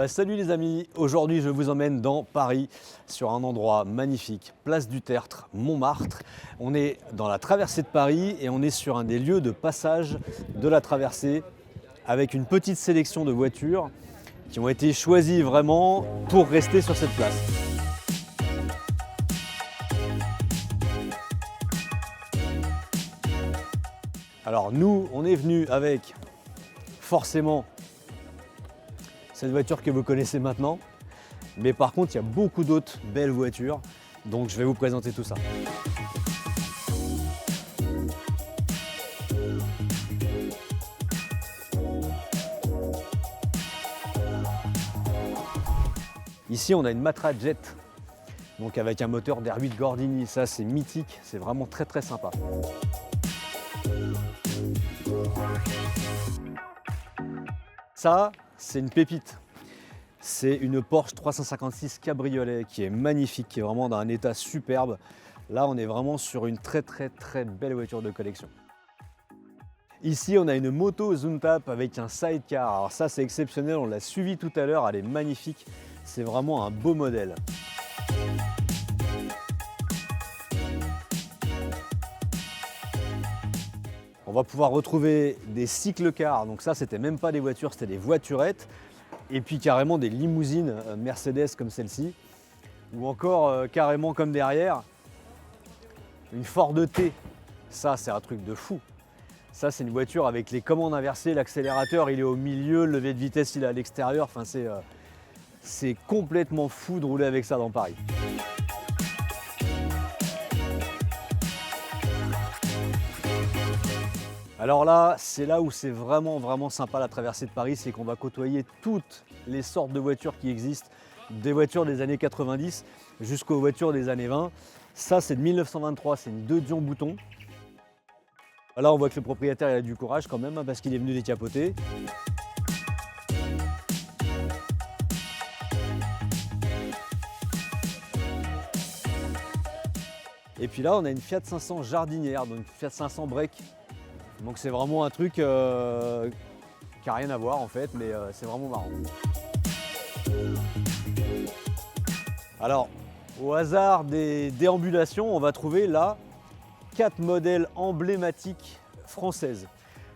Salut les amis, aujourd'hui je vous emmène dans Paris sur un endroit magnifique, place du Tertre, Montmartre. On est dans la traversée de Paris et on est sur un des lieux de passage de la traversée avec une petite sélection de voitures qui ont été choisies vraiment pour rester sur cette place. Alors nous, on est venu avec forcément cette voiture que vous connaissez maintenant, mais par contre il y a beaucoup d'autres belles voitures, donc je vais vous présenter tout ça. Ici on a une Matra Jet, donc avec un moteur d'R8 Gordini, ça c'est mythique, c'est vraiment très sympa. Ça, c'est une pépite. C'est une Porsche 356 Cabriolet qui est magnifique, qui est vraiment dans un état superbe. Là, on est vraiment sur une très belle voiture de collection. Ici, on a une moto Zoontap avec un sidecar. Alors ça, c'est exceptionnel, on l'a suivi tout à l'heure, elle est magnifique. C'est vraiment un beau modèle. On va pouvoir retrouver des cyclecars, donc ça c'était même pas des voitures, c'était des voiturettes, et puis carrément des limousines Mercedes comme celle-ci, ou encore carrément comme derrière, une Ford T. Ça c'est un truc de fou. Ça c'est une voiture avec les commandes inversées, l'accélérateur il est au milieu, le levier de vitesse il est à l'extérieur, enfin c'est complètement fou de rouler avec ça dans Paris. Alors là, c'est là où c'est vraiment sympa la traversée de Paris, c'est qu'on va côtoyer toutes les sortes de voitures qui existent, des voitures des années 90 jusqu'aux voitures des années 20. Ça, c'est de 1923, c'est une 2 Dion Bouton. Là, on voit que le propriétaire il a du courage quand même, parce qu'il est venu décapoter. Et puis là, on a une Fiat 500 jardinière, donc Fiat 500 break. Donc c'est vraiment un truc qui n'a rien à voir en fait, mais c'est vraiment marrant. Alors, au hasard des déambulations, on va trouver là 4 modèles emblématiques françaises.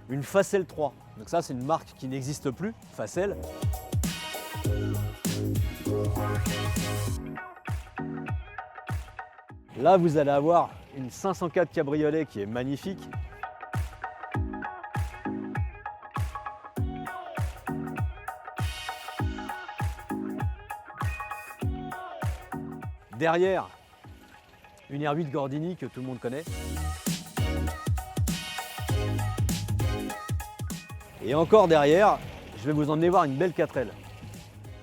Une Facel 3, donc ça c'est une marque qui n'existe plus, Facel. Là vous allez avoir une 504 Cabriolet qui est magnifique. Derrière, une R8 Gordini que tout le monde connaît. Et encore derrière, je vais vous emmener voir une belle 4L.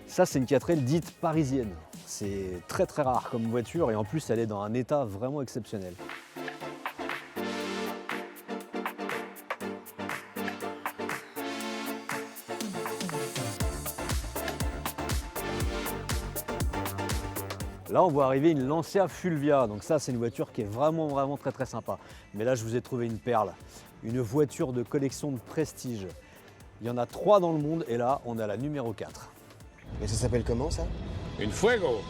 Ça, c'est une 4L dite parisienne. C'est très rare comme voiture et en plus, elle est dans un état vraiment exceptionnel. Là, on voit arriver une Lancia Fulvia, donc ça, c'est une voiture qui est vraiment très sympa. Mais là, je vous ai trouvé une perle, une voiture de collection de prestige. Il y en a 3 dans le monde et là, on a la numéro 4. Et ça s'appelle comment ça? Une Fuego.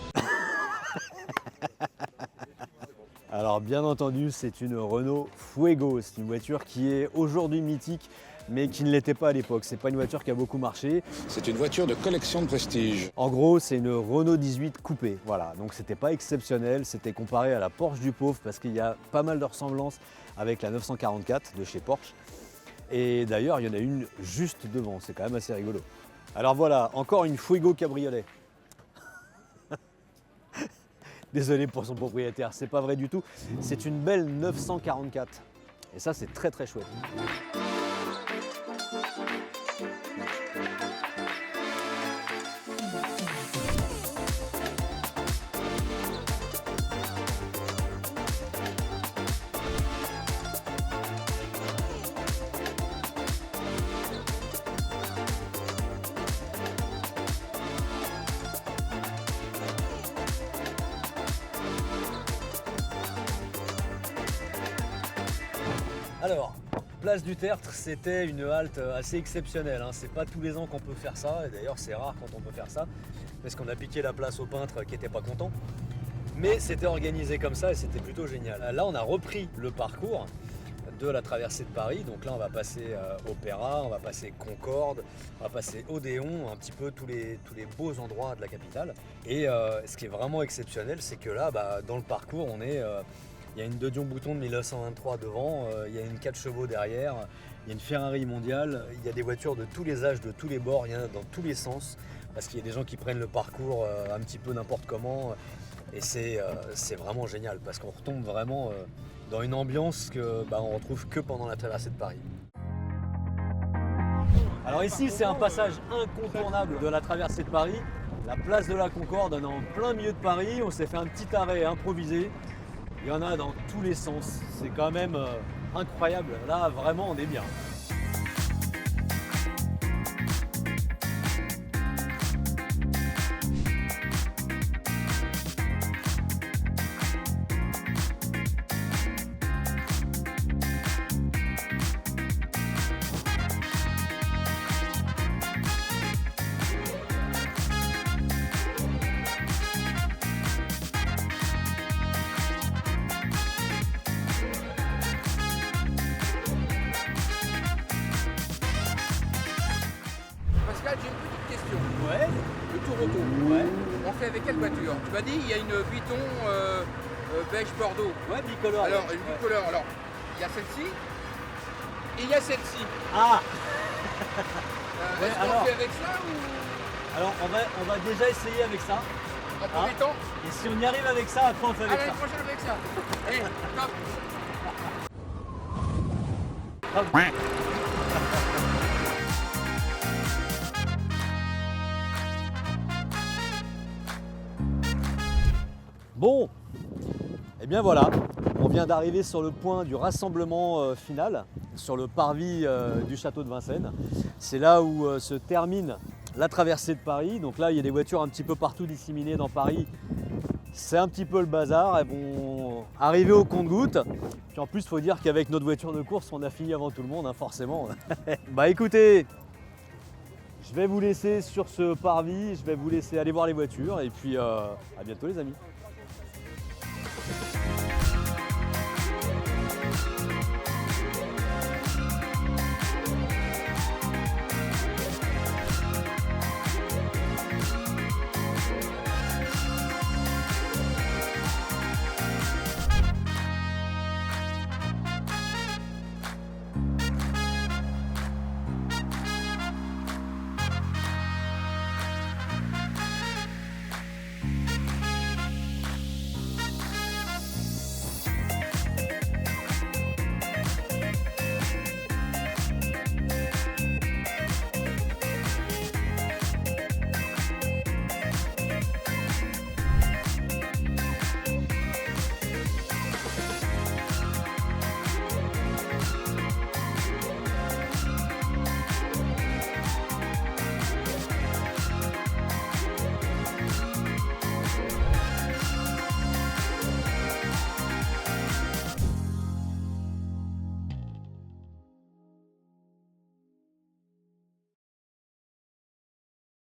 Alors, bien entendu, c'est une Renault Fuego. C'est une voiture qui est aujourd'hui mythique, mais qui ne l'était pas à l'époque. C'est pas une voiture qui a beaucoup marché. C'est une voiture de collection de prestige. En gros, c'est une Renault 18 coupée. Voilà, donc c'était pas exceptionnel, c'était comparé à la Porsche du pauvre parce qu'il y a pas mal de ressemblances avec la 944 de chez Porsche. Et d'ailleurs, il y en a une juste devant, c'est quand même assez rigolo. Alors voilà, encore une Fuego Cabriolet. Désolé pour son propriétaire, c'est pas vrai du tout. C'est une belle 944. Et ça, c'est très chouette. Alors, place du Tertre, c'était une halte assez exceptionnelle, hein. C'est pas tous les ans qu'on peut faire ça, et d'ailleurs c'est rare quand on peut faire ça, parce qu'on a piqué la place au peintre qui était pas content. Mais c'était organisé comme ça et c'était plutôt génial. Là, on a repris le parcours de la traversée de Paris. Donc là, on va passer Opéra, on va passer Concorde, on va passer Odéon, un petit peu tous les beaux endroits de la capitale. Et ce qui est vraiment exceptionnel, c'est que là, dans le parcours, il y a une De Dion-Bouton de 1923 devant, il y a une 4 chevaux derrière, il y a une Ferrari mondiale, il y a des voitures de tous les âges, de tous les bords, il y en a dans tous les sens, parce qu'il y a des gens qui prennent le parcours un petit peu n'importe comment. Et c'est vraiment génial parce qu'on retombe vraiment dans une ambiance que on retrouve que pendant la traversée de Paris. Alors ici c'est un passage incontournable de la traversée de Paris, la place de la Concorde, on est en plein milieu de Paris, on s'est fait un petit arrêt improvisé, il y en a dans tous les sens, c'est quand même incroyable, là vraiment on est bien. Pascal, j'ai une petite question. Ouais, Le tour auto, ouais, on fait avec quelle voiture? Tu m'as dit il y a une Vuitton beige Bordeaux. ouais, bicolore. Alors, ouais. une bicolore. Alors, il y a celle-ci et il y a celle-ci. Ah Ouais, Est-ce qu'on alors- fait avec ça ou Alors on va déjà essayer avec ça. en premier temps? Et si on y arrive avec ça, après on fait À avec l'année ça. prochaine avec ça. Allez, top. Bon, et bien voilà, on vient d'arriver sur le point du rassemblement final, sur le parvis du château de Vincennes. C'est là où se termine la traversée de Paris. Donc là, il y a des voitures un petit peu partout disséminées dans Paris. C'est un petit peu le bazar, elles vont arriver au compte-gouttes. Puis en plus, il faut dire qu'avec notre voiture de course, on a fini avant tout le monde, hein, forcément. Bah écoutez, je vais vous laisser sur ce parvis, je vais vous laisser aller voir les voitures et puis à bientôt les amis.